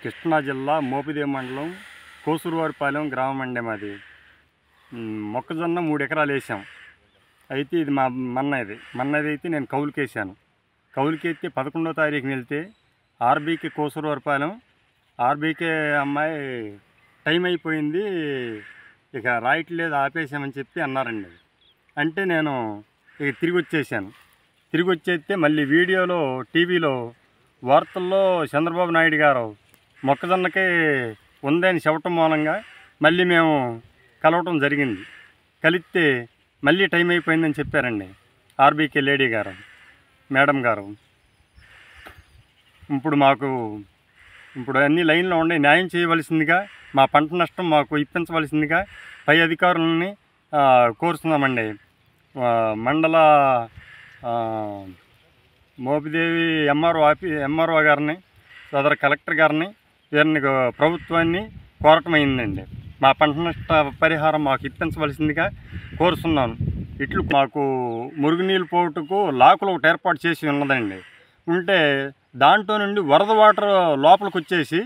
కృష్ణా జిల్లా మోపిదేవి మండలం కోసూరువారిపాలెం గ్రామం అండి మాది. మొక్కజొన్న 3 ఎకరాలు వేసాం. అయితే ఇది మన్నది అయితే నేను కౌలుకేసాను. కౌలుకెత్తి 11వ తారీఖున వెళ్తే ఆర్బీకే కోసూరువారిపాలెం ఆర్బీకే అమ్మాయి టైం అయిపోయింది, ఇక రాయట్లేదు, ఆపేసామని చెప్పి అన్నారండి. అంటే నేను ఇక తిరిగి వచ్చేసాను. తిరిగి వచ్చేస్తే మళ్ళీ వీడియోలో టీవీలో వార్తల్లో చంద్రబాబు నాయుడు గారు మొక్కజొన్నకే ఉందని చెప్పటం మూలంగా మళ్ళీ మేము కలవటం జరిగింది. కలిస్తే మళ్ళీ టైం అయిపోయిందని చెప్పారండి ఆర్బీకే లేడీ గారు, మేడం గారు. ఇప్పుడు అన్ని లైన్లో ఉండి న్యాయం చేయవలసిందిగా, మా పంట నష్టం మాకు ఇప్పించవలసిందిగా పై అధికారులని కోరుతున్నామండి. మండల మోపిదేవి ఎంఆర్ఓ గారిని, సదరు కలెక్టర్ గారిని, వీరిని ప్రభుత్వాన్ని కోరటమైందండి. మా పంట నష్ట పరిహారం మాకు ఇప్పించవలసిందిగా కోరుతున్నాను. ఇట్లు మాకు మురుగునీళ్ళు పోటుకు లాకులు ఒకటి ఏర్పాటు చేసి ఉన్నదండి. ఉంటే దాంట్లో నుండి వరద వాటర్ లోపలికి వచ్చేసి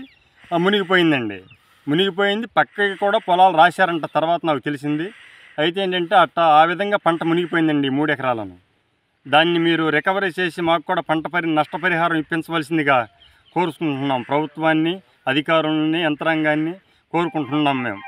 మునిగిపోయిందండి. మునిగిపోయింది, పక్కకి కూడా పొలాలు రాశారంట, తర్వాత నాకు తెలిసింది. అయితే ఏంటంటే ఆ విధంగా పంట మునిగిపోయిందండి 3 ఎకరాలను. దాన్ని మీరు రికవరీ చేసి మాకు కూడా నష్టపరిహారం ఇప్పించవలసిందిగా కోరుకుంటున్నాం. ప్రభుత్వాన్ని, అధికారులని, యంత్రాంగాన్ని కోరుకుంటున్నాం మేము.